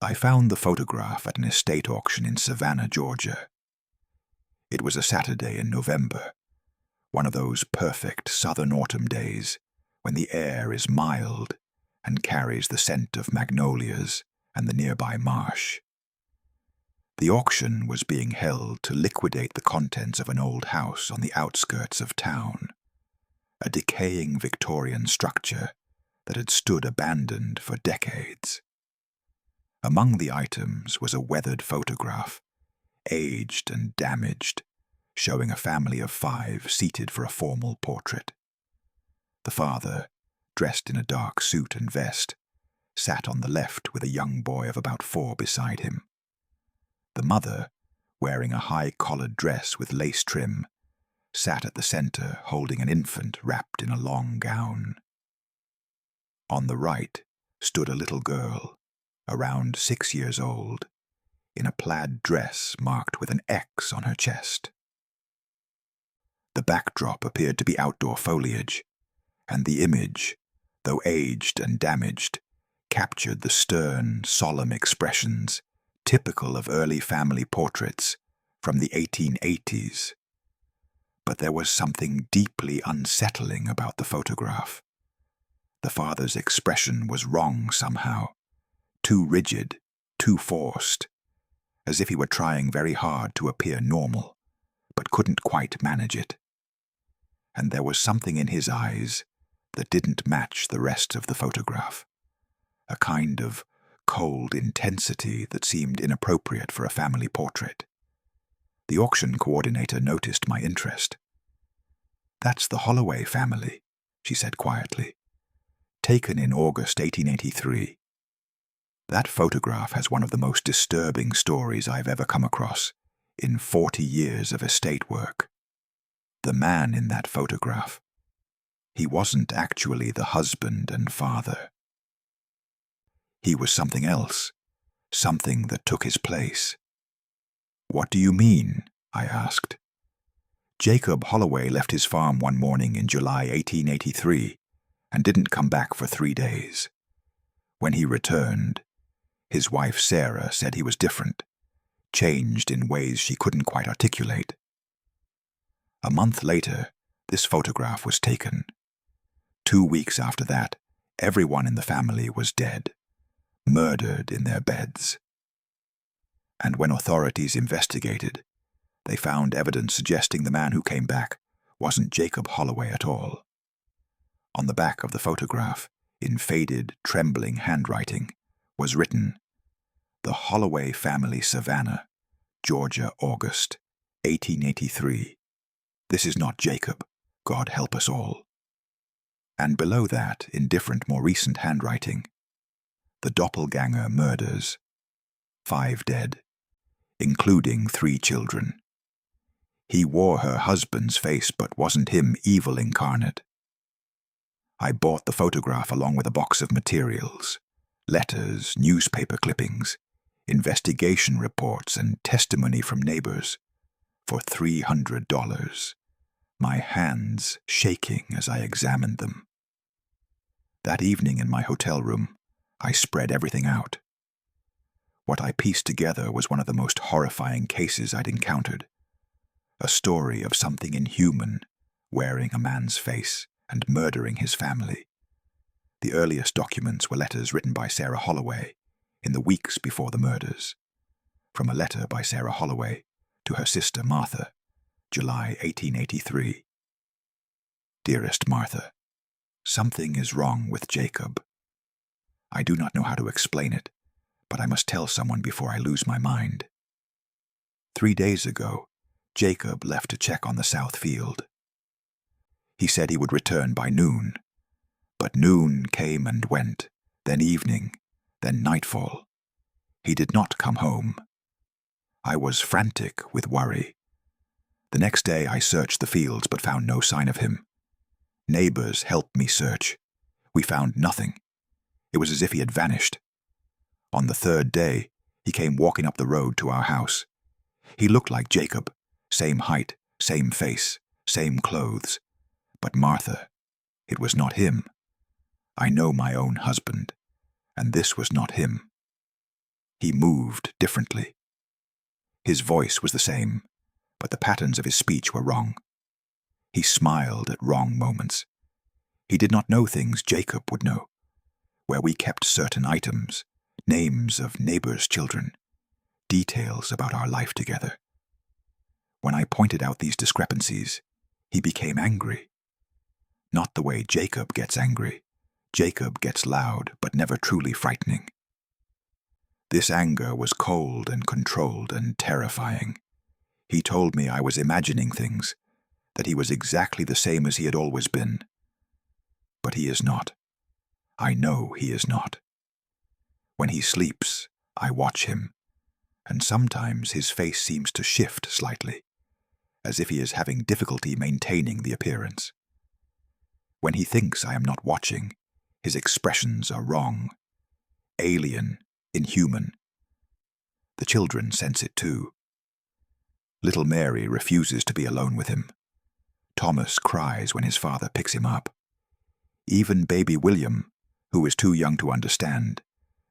I found the photograph at an estate auction in Savannah, Georgia. It was a Saturday in November, one of those perfect southern autumn days when the air is mild and carries the scent of magnolias and the nearby marsh. The auction was being held to liquidate the contents of an old house on the outskirts of town, a decaying Victorian structure that had stood abandoned for decades. Among the items was a weathered photograph, aged and damaged, showing a family of 5 seated for a formal portrait. The father, dressed in a dark suit and vest, sat on the left with a young boy of about 4 beside him. The mother, wearing a high-collared dress with lace trim, sat at the center holding an infant wrapped in a long gown. On the right stood a little girl, around 6 years old, in a plaid dress marked with an X on her chest. The backdrop appeared to be outdoor foliage, and the image, though aged and damaged, captured the stern, solemn expressions typical of early family portraits from the 1880s. But there was something deeply unsettling about the photograph. The father's expression was wrong somehow, too rigid, too forced, as if he were trying very hard to appear normal, but couldn't quite manage it. And there was something in his eyes that didn't match the rest of the photograph, a kind of cold intensity that seemed inappropriate for a family portrait. The auction coordinator noticed my interest. "That's the Holloway family," she said quietly. "Taken in August 1883. That photograph has one of the most disturbing stories I've ever come across in 40 years of estate work. The man in that photograph, he wasn't actually the husband and father. He was something else, something that took his place." "What do you mean?" I asked. "Jacob Holloway left his farm one morning in July 1883 and didn't come back for 3 days. When he returned, his wife Sarah said he was different, changed in ways she couldn't quite articulate. A month later, this photograph was taken. 2 weeks after that, everyone in the family was dead, murdered in their beds. And when authorities investigated, they found evidence suggesting the man who came back wasn't Jacob Holloway at all. On the back of the photograph, in faded, trembling handwriting, was written, 'The Holloway family, Savannah, Georgia, August, 1883. This is not Jacob. God help us all.' And below that, in different, more recent handwriting, 'The doppelganger murders. 5 dead, including 3 children. He wore her husband's face but wasn't him, evil incarnate.' I bought the photograph along with a box of materials, letters, newspaper clippings, investigation reports, and testimony from neighbors, for $300, my hands shaking as I examined them. That evening in my hotel room, I spread everything out. What I pieced together was one of the most horrifying cases I'd encountered, a story of something inhuman wearing a man's face and murdering his family. The earliest documents were letters written by Sarah Holloway in the weeks before the murders. From a letter by Sarah Holloway to her sister Martha, July 1883. "Dearest Martha, something is wrong with Jacob. I do not know how to explain it, but I must tell someone before I lose my mind. 3 days ago, Jacob left to check on the south field. He said he would return by noon, but noon came and went, then evening, then nightfall. He did not come home. I was frantic with worry. The next day I searched the fields but found no sign of him. Neighbors helped me search. We found nothing. It was as if he had vanished. On the 3rd day, he came walking up the road to our house. He looked like Jacob, same height, same face, same clothes. But Martha, it was not him. I know my own husband, and this was not him. He moved differently. His voice was the same, but the patterns of his speech were wrong. He smiled at wrong moments. He did not know things Jacob would know, where we kept certain items, names of neighbors' children, details about our life together. When I pointed out these discrepancies, he became angry. Not the way Jacob gets angry. Jacob gets loud, but never truly frightening. This anger was cold and controlled and terrifying. He told me I was imagining things, that he was exactly the same as he had always been. But he is not. I know he is not. When he sleeps, I watch him, and sometimes his face seems to shift slightly, as if he is having difficulty maintaining the appearance. When he thinks I am not watching, his expressions are wrong, alien, inhuman. The children sense it too. Little Mary refuses to be alone with him. Thomas cries when his father picks him up. Even baby William, who is too young to understand,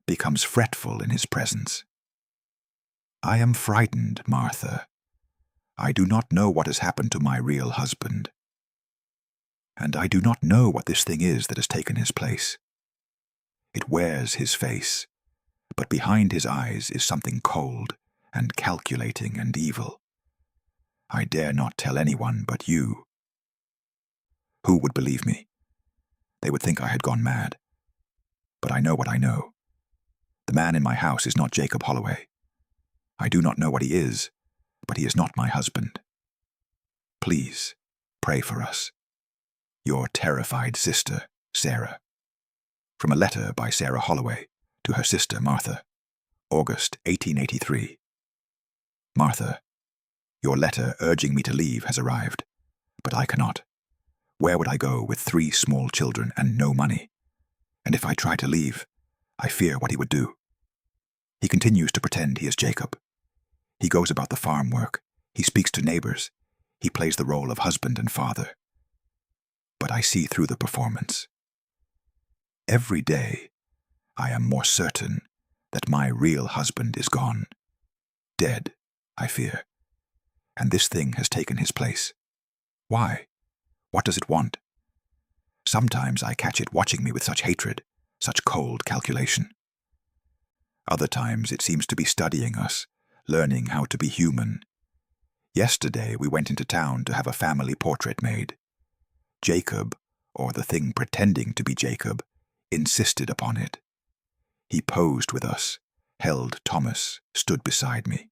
becomes fretful in his presence. I am frightened, Martha. I do not know what has happened to my real husband. And I do not know what this thing is that has taken his place. It wears his face, but behind his eyes is something cold and calculating and evil. I dare not tell anyone but you. Who would believe me? They would think I had gone mad. But I know what I know. The man in my house is not Jacob Holloway. I do not know what he is, but he is not my husband. Please, pray for us. Your terrified sister, Sarah. From a letter by Sarah Holloway to her sister Martha, August 1883. Martha, your letter urging me to leave has arrived, but I cannot. Where would I go with 3 small children and no money? And if I try to leave, I fear what he would do. He continues to pretend he is Jacob. He goes about the farm work. He speaks to neighbors. He plays the role of husband and father. But I see through the performance. Every day, I am more certain that my real husband is gone. Dead, I fear. And this thing has taken his place. Why? What does it want? Sometimes I catch it watching me with such hatred, such cold calculation. Other times it seems to be studying us, learning how to be human. Yesterday we went into town to have a family portrait made. Jacob, or the thing pretending to be Jacob, insisted upon it. He posed with us, held Thomas, stood beside me.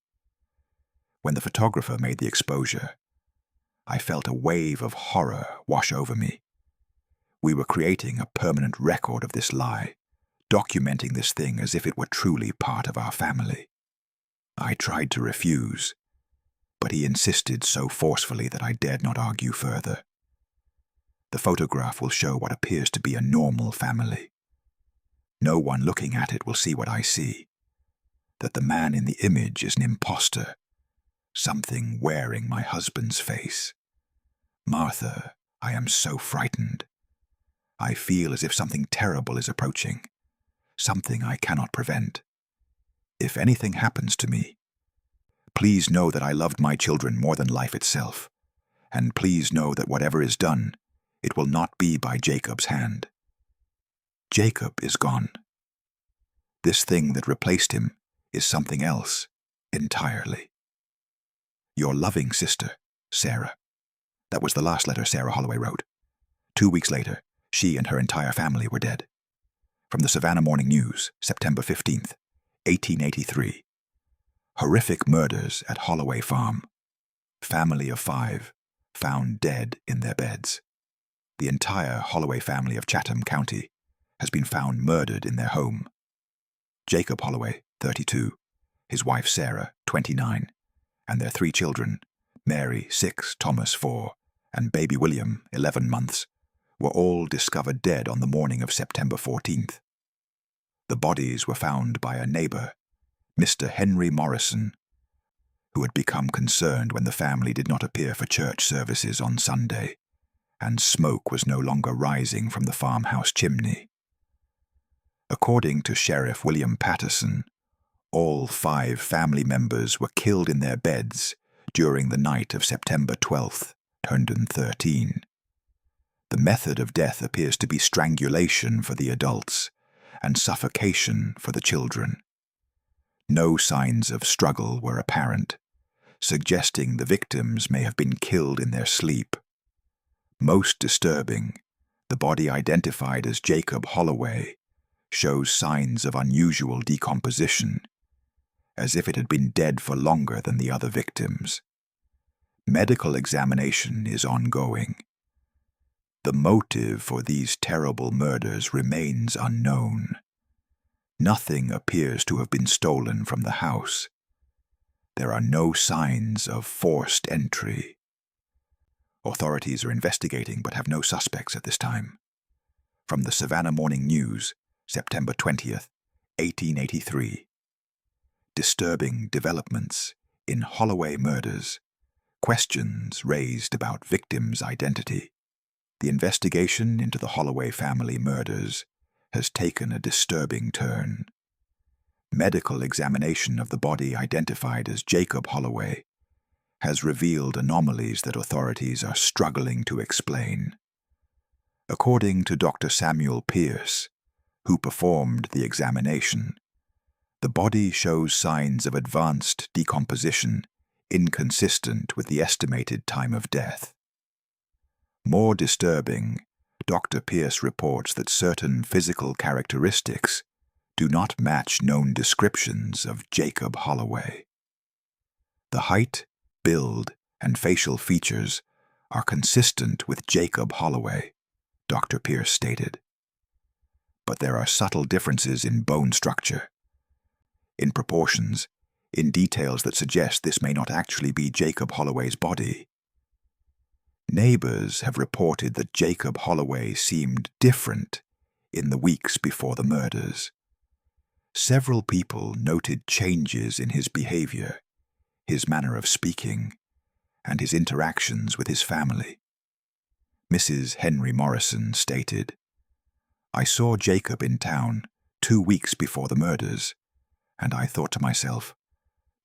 When the photographer made the exposure, I felt a wave of horror wash over me. We were creating a permanent record of this lie, documenting this thing as if it were truly part of our family. I tried to refuse, but he insisted so forcefully that I dared not argue further. The photograph will show what appears to be a normal family. No one looking at it will see what I see, that the man in the image is an imposter, something wearing my husband's face. Martha, I am so frightened. I feel as if something terrible is approaching, something I cannot prevent. If anything happens to me, please know that I loved my children more than life itself, and please know that whatever is done, it will not be by Jacob's hand. Jacob is gone. This thing that replaced him is something else entirely. Your loving sister, Sarah. That was the last letter Sarah Holloway wrote. 2 weeks later, she and her entire family were dead. From the Savannah Morning News, September 15th, 1883. Horrific murders at Holloway Farm. Family of 5 found dead in their beds. The entire Holloway family of Chatham County has been found murdered in their home. Jacob Holloway, 32, his wife Sarah, 29, and their 3 children, Mary, 6, Thomas, 4, and baby William, 11 months, were all discovered dead on the morning of September 14th. The bodies were found by a neighbor, Mr. Henry Morrison, who had become concerned when the family did not appear for church services on Sunday, and smoke was no longer rising from the farmhouse chimney. According to Sheriff William Patterson, All 5 family members were killed in their beds during the night of September 12th, 2013. The method of death appears to be strangulation for the adults and suffocation for the children. No signs of struggle were apparent, suggesting the victims may have been killed in their sleep. Most disturbing, the body identified as Jacob Holloway shows signs of unusual decomposition, as if it had been dead for longer than the other victims. Medical examination is ongoing. The motive for these terrible murders remains unknown. Nothing appears to have been stolen from the house. There are no signs of forced entry. Authorities are investigating but have no suspects at this time. From the Savannah Morning News, September 20th, 1883. Disturbing developments in Holloway murders. Questions raised about victims' identity. The investigation into the Holloway family murders has taken a disturbing turn. Medical examination of the body identified as Jacob Holloway has revealed anomalies that authorities are struggling to explain. According to Dr. Samuel Pierce, who performed the examination, the body shows signs of advanced decomposition inconsistent with the estimated time of death. More disturbing, Dr. Pierce reports that certain physical characteristics do not match known descriptions of Jacob Holloway. The height, build, and facial features are consistent with Jacob Holloway, Dr. Pierce stated. But there are subtle differences in bone structure, in proportions, in details that suggest this may not actually be Jacob Holloway's body. Neighbors have reported that Jacob Holloway seemed different in the weeks before the murders. Several people noted changes in his behavior, his manner of speaking, and his interactions with his family. Mrs. Henry Morrison stated, "I saw Jacob in town 2 weeks before the murders, and I thought to myself,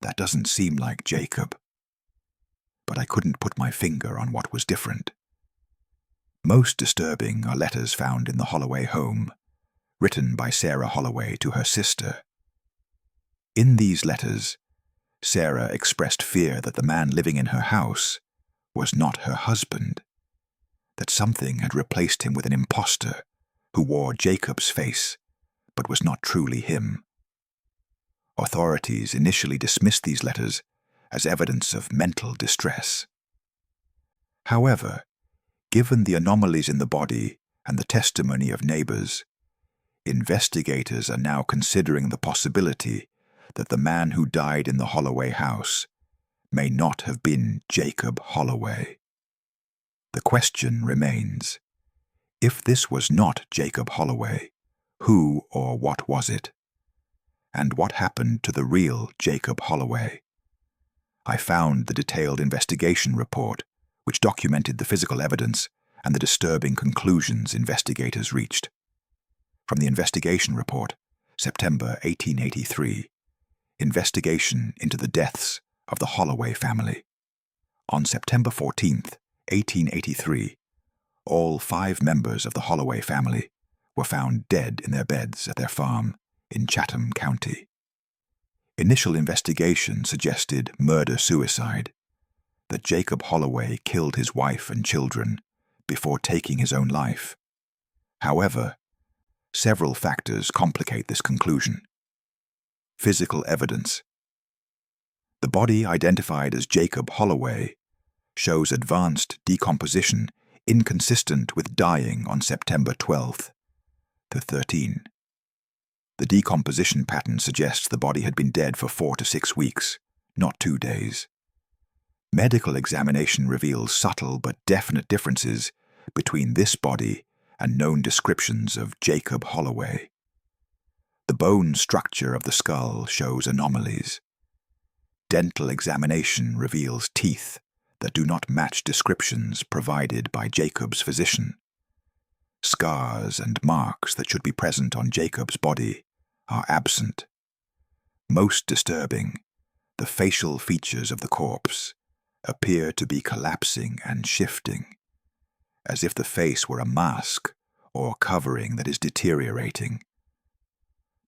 that doesn't seem like Jacob. But I couldn't put my finger on what was different." Most disturbing are letters found in the Holloway home, written by Sarah Holloway to her sister. In these letters, Sarah expressed fear that the man living in her house was not her husband, that something had replaced him with an impostor who wore Jacob's face but was not truly him. Authorities initially dismissed these letters as evidence of mental distress. However, given the anomalies in the body and the testimony of neighbors, investigators are now considering the possibility that the man who died in the Holloway house may not have been Jacob Holloway. The question remains, if this was not Jacob Holloway, who or what was it? And what happened to the real Jacob Holloway? I found the detailed investigation report, which documented the physical evidence and the disturbing conclusions investigators reached. From the investigation report, September 1883, investigation into the deaths of the Holloway family. On September 14th, 1883, all 5 members of the Holloway family were found dead in their beds at their farm in Chatham County. Initial investigation suggested murder-suicide, that Jacob Holloway killed his wife and children before taking his own life. However, several factors complicate this conclusion. Physical evidence. The body identified as Jacob Holloway shows advanced decomposition inconsistent with dying on September 12th to 13. The decomposition pattern suggests the body had been dead for 4 to 6 weeks, not 2 days. Medical examination reveals subtle but definite differences between this body and known descriptions of Jacob Holloway. The bone structure of the skull shows anomalies. Dental examination reveals teeth that do not match descriptions provided by Jacob's physician. Scars and marks that should be present on Jacob's body are absent. Most disturbing, the facial features of the corpse appear to be collapsing and shifting, as if the face were a mask or covering that is deteriorating.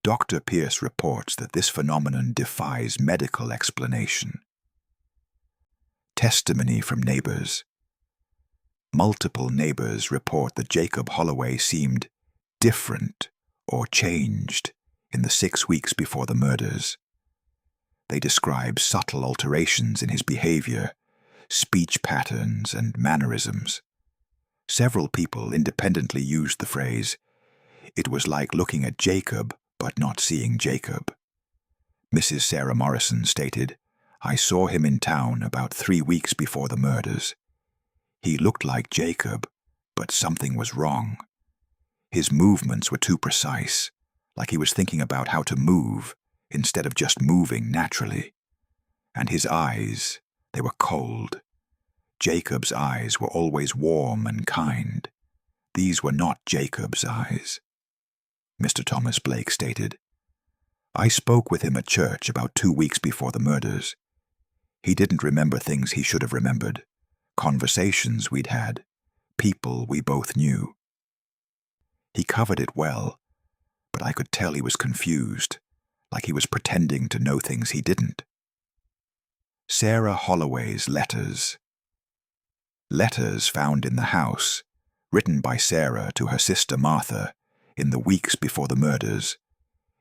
Dr. Pierce reports that this phenomenon defies medical explanation. Testimony from neighbors. Multiple neighbors report that Jacob Holloway seemed different or changed in the 6 weeks before the murders. They describe subtle alterations in his behavior, speech patterns, and mannerisms. Several people independently used the phrase, "It was like looking at Jacob, but not seeing Jacob." Mrs. Sarah Morrison stated, "I saw him in town about 3 weeks before the murders. He looked like Jacob, but something was wrong. His movements were too precise, like he was thinking about how to move instead of just moving naturally. And his eyes, they were cold. Jacob's eyes were always warm and kind. These were not Jacob's eyes." Mr. Thomas Blake stated, "I spoke with him at church about 2 weeks before the murders. He didn't remember things he should have remembered, conversations we'd had, people we both knew. He covered it well, but I could tell he was confused, like he was pretending to know things he didn't." Sarah Holloway's letters. Letters found in the house, written by Sarah to her sister Martha in the weeks before the murders,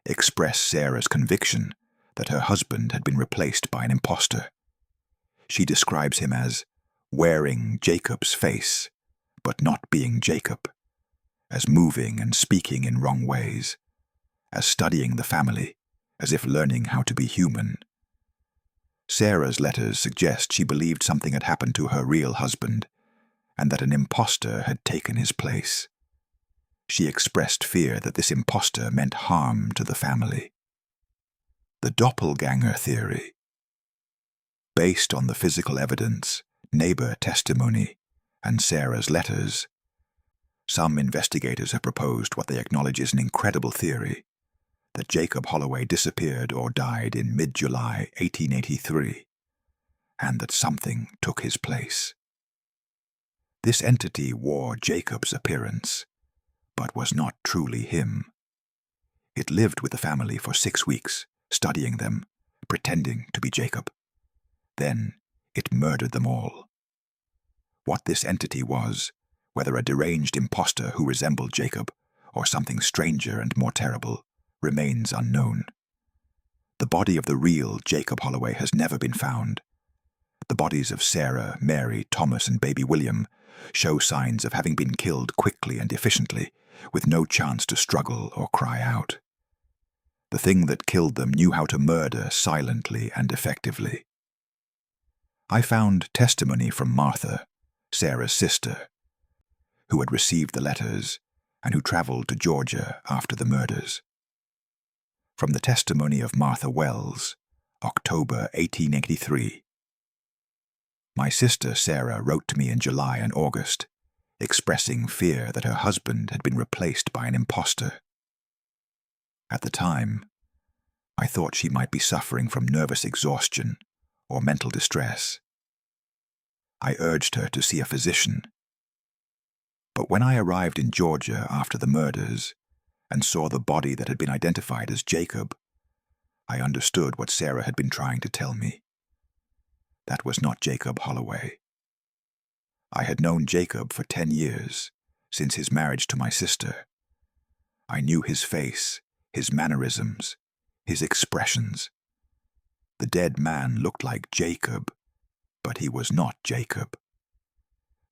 express Sarah's conviction that her husband had been replaced by an impostor. She describes him as wearing Jacob's face, but not being Jacob, as moving and speaking in wrong ways, as studying the family, as if learning how to be human. Sarah's letters suggest she believed something had happened to her real husband, and that an impostor had taken his place. She expressed fear that this impostor meant harm to the family. The doppelganger theory. Based on the physical evidence, neighbor testimony, and Sarah's letters, some investigators have proposed what they acknowledge is an incredible theory, that Jacob Holloway disappeared or died in mid-July 1883, and that something took his place. This entity wore Jacob's appearance, but was not truly him. It lived with the family for 6 weeks, studying them, pretending to be Jacob. Then it murdered them all. What this entity was, whether a deranged impostor who resembled Jacob, or something stranger and more terrible, remains unknown. The body of the real Jacob Holloway has never been found. The bodies of Sarah, Mary, Thomas, and baby William show signs of having been killed quickly and efficiently, with no chance to struggle or cry out. The thing that killed them knew how to murder silently and effectively. I found testimony from Martha, Sarah's sister, who had received the letters and who traveled to Georgia after the murders. From the testimony of Martha Wells, October 1883. My sister Sarah wrote to me in July and August, expressing fear that her husband had been replaced by an impostor. At the time, I thought she might be suffering from nervous exhaustion or mental distress. I urged her to see a physician. But when I arrived in Georgia after the murders and saw the body that had been identified as Jacob, I understood what Sarah had been trying to tell me. That was not Jacob Holloway. I had known Jacob for 10 years, since his marriage to my sister. I knew his face, his mannerisms, his expressions. The dead man looked like Jacob, but he was not Jacob.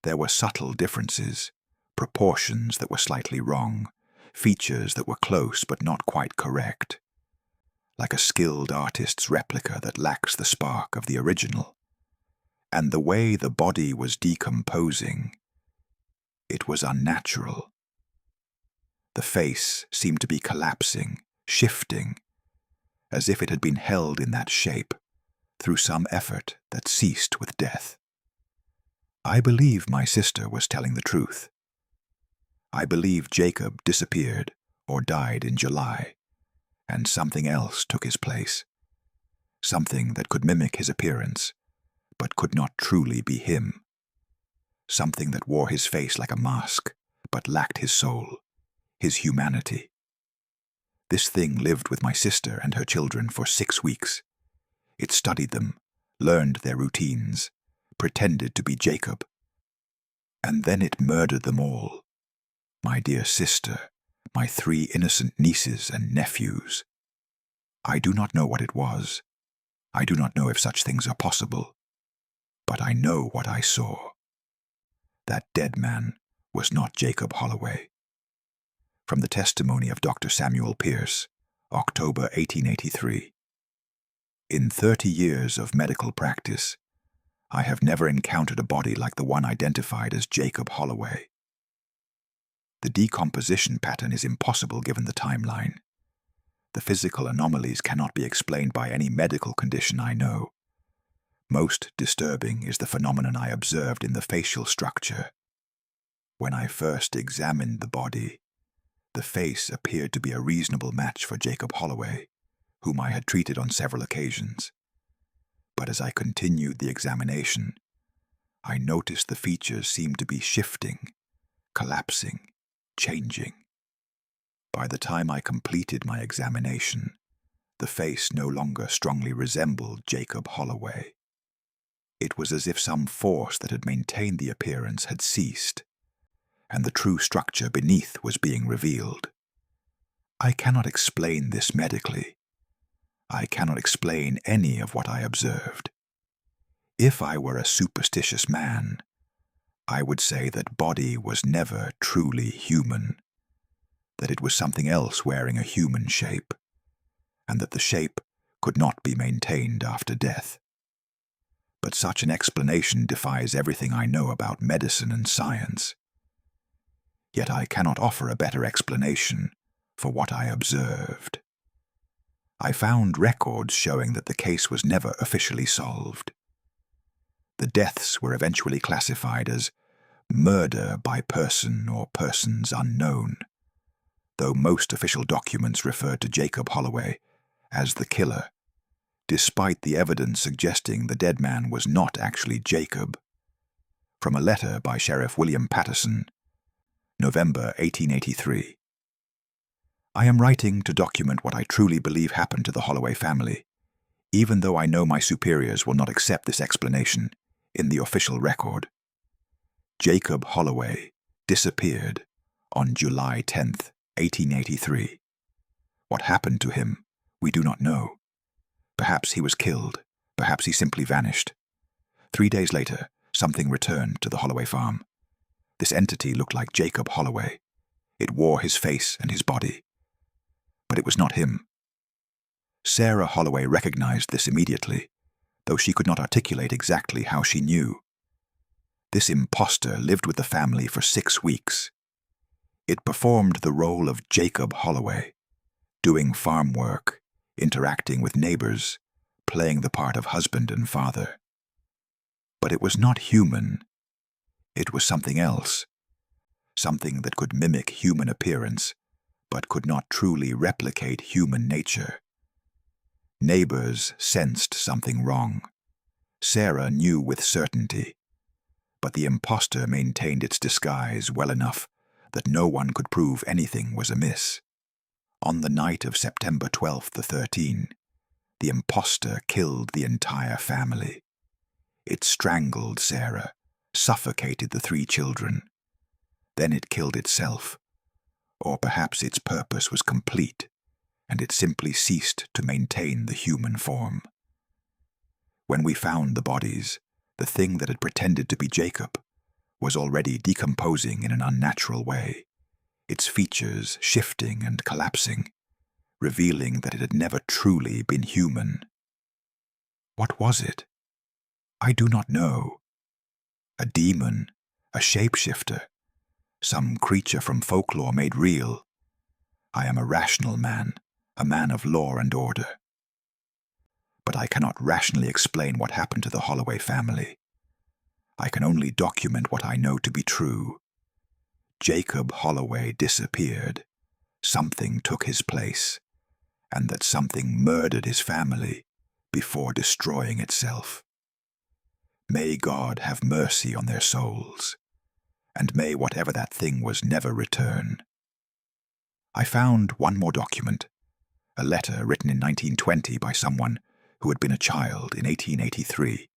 There were subtle differences, proportions that were slightly wrong, features that were close but not quite correct, like a skilled artist's replica that lacks the spark of the original. And the way the body was decomposing, it was unnatural. The face seemed to be collapsing, shifting, as if it had been held in that shape through some effort that ceased with death. I believe my sister was telling the truth. I believe Jacob disappeared or died in July, and something else took his place, something that could mimic his appearance, but could not truly be him. Something that wore his face like a mask, but lacked his soul, his humanity. This thing lived with my sister and her children for 6 weeks. It studied them, learned their routines, pretended to be Jacob. And then it murdered them all. My dear sister, my 3 innocent nieces and nephews. I do not know what it was. I do not know if such things are possible. But I know what I saw. That dead man was not Jacob Holloway. From the testimony of Dr. Samuel Pierce, October 1883. In 30 years of medical practice, I have never encountered a body like the one identified as Jacob Holloway. The decomposition pattern is impossible given the timeline. The physical anomalies cannot be explained by any medical condition I know. Most disturbing is the phenomenon I observed in the facial structure. When I first examined the body, the face appeared to be a reasonable match for Jacob Holloway, whom I had treated on several occasions. But as I continued the examination, I noticed the features seemed to be shifting, collapsing, changing. By the time I completed my examination, the face no longer strongly resembled Jacob Holloway. It was as if some force that had maintained the appearance had ceased, and the true structure beneath was being revealed. I cannot explain this medically. I cannot explain any of what I observed. If I were a superstitious man, I would say that body was never truly human, that it was something else wearing a human shape, and that the shape could not be maintained after death. But such an explanation defies everything I know about medicine and science. Yet I cannot offer a better explanation for what I observed. I found records showing that the case was never officially solved. The deaths were eventually classified as murder by person or persons unknown, though most official documents referred to Jacob Holloway as the killer, despite the evidence suggesting the dead man was not actually Jacob. From a letter by Sheriff William Patterson, November 1883. I am writing to document what I truly believe happened to the Holloway family, even though I know my superiors will not accept this explanation in the official record. Jacob Holloway disappeared on July 10th, 1883. What happened to him, we do not know. Perhaps he was killed, perhaps he simply vanished. 3 days later, something returned to the Holloway farm. This entity looked like Jacob Holloway. It wore his face and his body. But it was not him. Sarah Holloway recognized this immediately, though she could not articulate exactly how she knew. This impostor lived with the family for 6 weeks. It performed the role of Jacob Holloway, doing farm work, interacting with neighbors, playing the part of husband and father. But it was not human. It was something else, something that could mimic human appearance, but could not truly replicate human nature. Neighbors sensed something wrong. Sarah knew with certainty, but the impostor maintained its disguise well enough that no one could prove anything was amiss. On the night of September 12th, 13, the impostor killed the entire family. It strangled Sarah, suffocated the 3 children. Then it killed itself, or perhaps its purpose was complete, and it simply ceased to maintain the human form. When we found the bodies, the thing that had pretended to be Jacob was already decomposing in an unnatural way, its features shifting and collapsing, revealing that it had never truly been human. What was it? I do not know. A demon, a shapeshifter, some creature from folklore made real. I am a rational man, a man of law and order. But I cannot rationally explain what happened to the Holloway family. I can only document what I know to be true. Jacob Holloway disappeared. Something took his place, and that something murdered his family before destroying itself. May God have mercy on their souls, and may whatever that thing was never return. I found one more document, a letter written in 1920 by someone who had been a child in 1883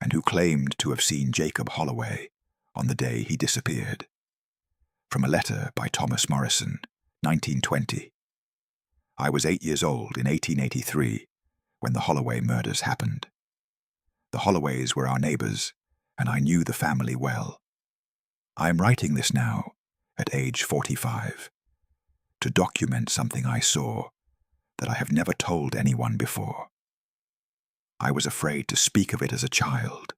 and who claimed to have seen Jacob Holloway on the day he disappeared. From a letter by Thomas Morrison, 1920. I was 8 years old in 1883 when the Holloway murders happened. The Holloways were our neighbors, and I knew the family well. I am writing this now, at age 45, to document something I saw that I have never told anyone before. I was afraid to speak of it as a child.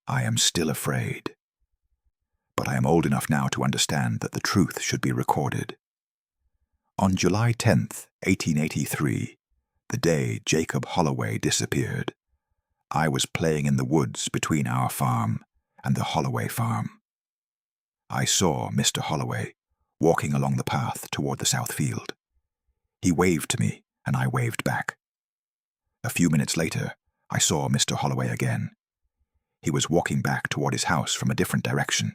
I am still afraid. But I am old enough now to understand that the truth should be recorded. On July 10th, 1883, the day Jacob Holloway disappeared, I was playing in the woods between our farm and the Holloway farm. I saw Mr. Holloway walking along the path toward the south field. He waved to me, and I waved back. A few minutes later, I saw Mr. Holloway again. He was walking back toward his house from a different direction.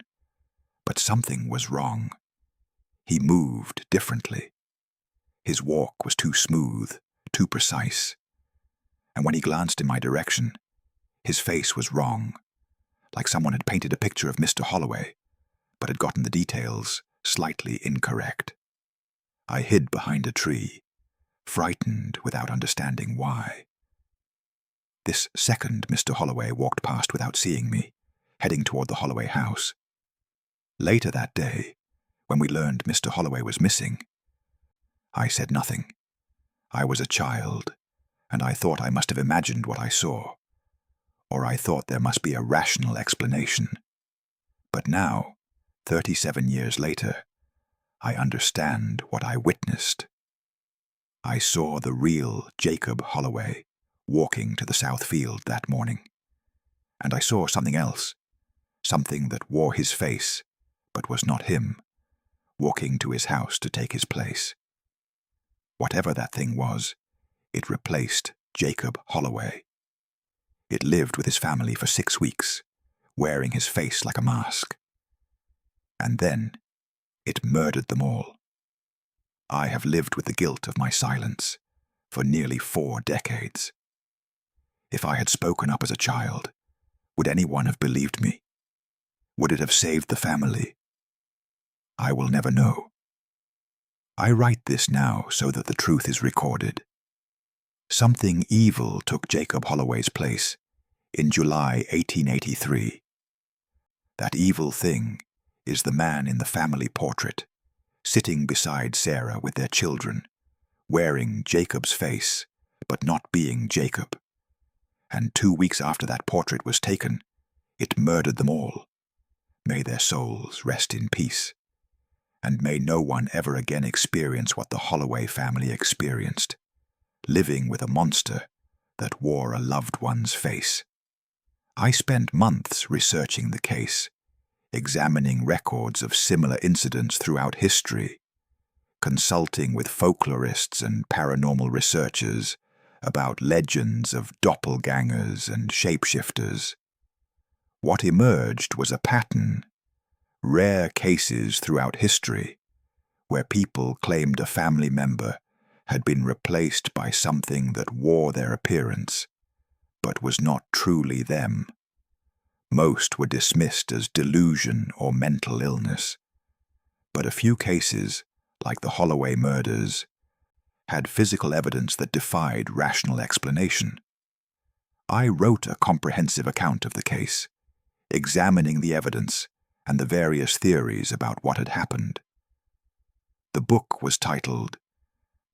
But something was wrong. He moved differently. His walk was too smooth, too precise. And when he glanced in my direction, his face was wrong, like someone had painted a picture of Mr. Holloway, but had gotten the details slightly incorrect. I hid behind a tree, frightened without understanding why. This second Mr. Holloway walked past without seeing me, heading toward the Holloway house. Later that day, when we learned Mr. Holloway was missing, I said nothing. I was a child, and I thought I must have imagined what I saw, or I thought there must be a rational explanation. But now, 37 years later, I understand what I witnessed. I saw the real Jacob Holloway walking to the south field that morning, and I saw something else, something that wore his face, but was not him, walking to his house to take his place. Whatever that thing was, it replaced Jacob Holloway. It lived with his family for 6 weeks, wearing his face like a mask. And then it murdered them all. I have lived with the guilt of my silence for nearly 4 decades. If I had spoken up as a child, would anyone have believed me? Would it have saved the family? I will never know. I write this now so that the truth is recorded. Something evil took Jacob Holloway's place in July 1883. That evil thing is the man in the family portrait, sitting beside Sarah with their children, wearing Jacob's face, but not being Jacob. And 2 weeks after that portrait was taken, it murdered them all. May their souls rest in peace. And may no one ever again experience what the Holloway family experienced, living with a monster that wore a loved one's face. I spent months researching the case, examining records of similar incidents throughout history, consulting with folklorists and paranormal researchers about legends of doppelgangers and shapeshifters. What emerged was a pattern, rare cases throughout history, where people claimed a family member had been replaced by something that wore their appearance, but was not truly them. Most were dismissed as delusion or mental illness, but a few cases, like the Holloway murders, had physical evidence that defied rational explanation. I wrote a comprehensive account of the case, examining the evidence and the various theories about what had happened. The book was titled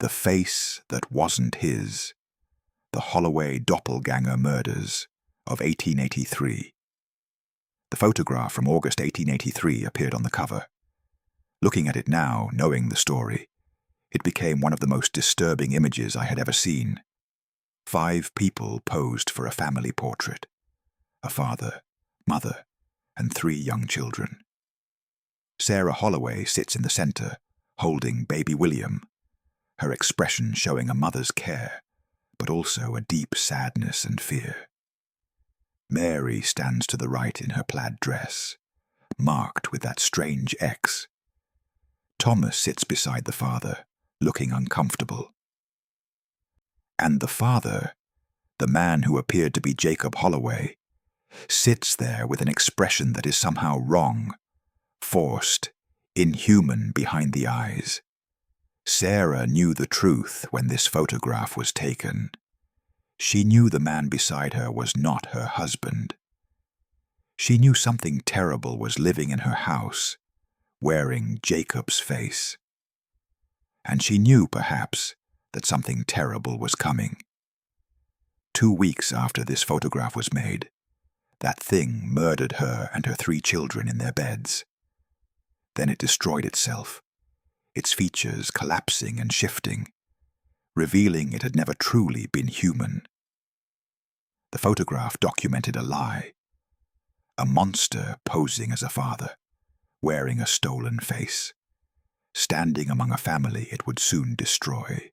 The Face That Wasn't His, The Holloway Doppelganger Murders of 1883. The photograph from August 1883 appeared on the cover. Looking at it now, knowing the story, it became one of the most disturbing images I had ever seen. 5 people posed for a family portrait: a father, mother, and 3 young children. Sarah Holloway sits in the center, holding baby William, her expression showing a mother's care, but also a deep sadness and fear. Mary stands to the right in her plaid dress, marked with that strange X. Thomas sits beside the father, looking uncomfortable. And the father, the man who appeared to be Jacob Holloway, sits there with an expression that is somehow wrong, forced, inhuman behind the eyes. Sarah knew the truth when this photograph was taken. She knew the man beside her was not her husband. She knew something terrible was living in her house, wearing Jacob's face. And she knew, perhaps, that something terrible was coming. 2 weeks after this photograph was made, that thing murdered her and her 3 children in their beds. Then it destroyed itself, its features collapsing and shifting, revealing it had never truly been human. The photograph documented a lie, a monster posing as a father, wearing a stolen face, standing among a family it would soon destroy.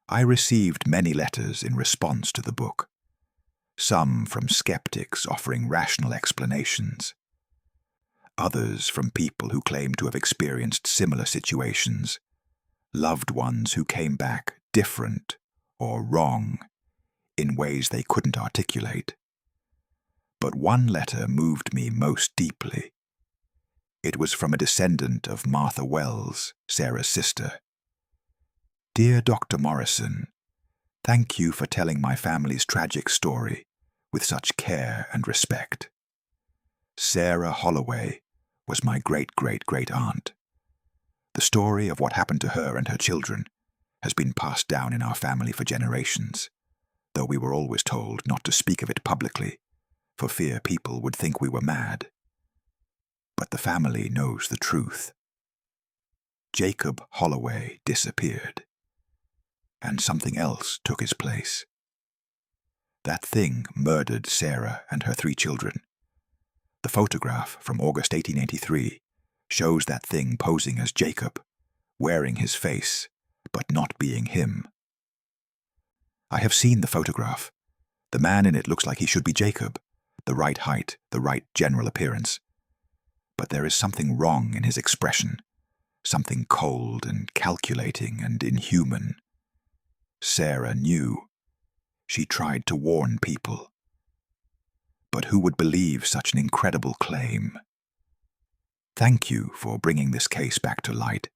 I received many letters in response to the book, some from skeptics offering rational explanations, others from people who claimed to have experienced similar situations, loved ones who came back different or wrong in ways they couldn't articulate. But one letter moved me most deeply. It was from a descendant of Martha Wells, Sarah's sister. Dear Dr. Morrison, thank you for telling my family's tragic story with such care and respect. Sarah Holloway was my great-great-great-aunt. The story of what happened to her and her children has been passed down in our family for generations, though we were always told not to speak of it publicly, for fear people would think we were mad. But the family knows the truth. Jacob Holloway disappeared, and something else took his place. That thing murdered Sarah and her 3 children. The photograph from August 1883 shows that thing posing as Jacob, wearing his face, but not being him. I have seen the photograph. The man in it looks like he should be Jacob, the right height, the right general appearance. But there is something wrong in his expression, something cold and calculating and inhuman. Sarah knew. She tried to warn people. But who would believe such an incredible claim? Thank you for bringing this case back to light.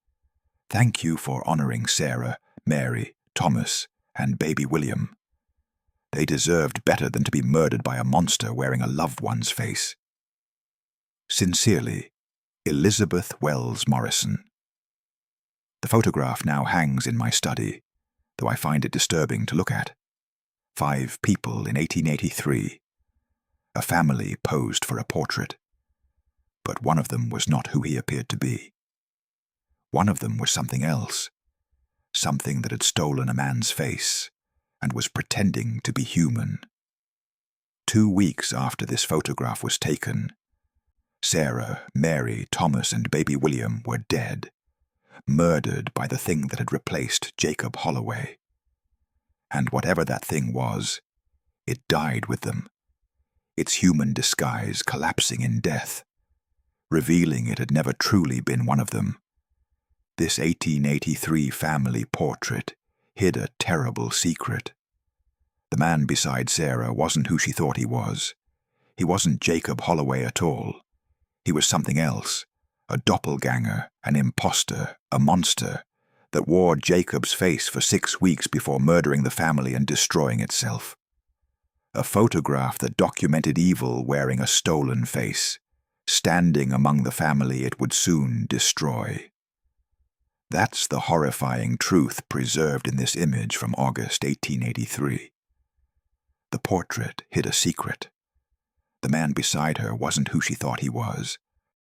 Thank you for honoring Sarah, Mary, Thomas, and baby William. They deserved better than to be murdered by a monster wearing a loved one's face. Sincerely, Elizabeth Wells Morrison. The photograph now hangs in my study, though I find it disturbing to look at. 5 people in 1883. A family posed for a portrait. But one of them was not who he appeared to be. One of them was something else, something that had stolen a man's face and was pretending to be human. 2 weeks after this photograph was taken, Sarah, Mary, Thomas, and baby William were dead, murdered by the thing that had replaced Jacob Holloway. And whatever that thing was, it died with them, its human disguise collapsing in death, revealing it had never truly been one of them. This 1883 family portrait hid a terrible secret. The man beside Sarah wasn't who she thought he was. He wasn't Jacob Holloway at all. He was something else, a doppelganger, an imposter, a monster, that wore Jacob's face for 6 weeks before murdering the family and destroying itself. A photograph that documented evil wearing a stolen face, standing among the family it would soon destroy. That's the horrifying truth preserved in this image from August 1883. The portrait hid a secret. The man beside her wasn't who she thought he was.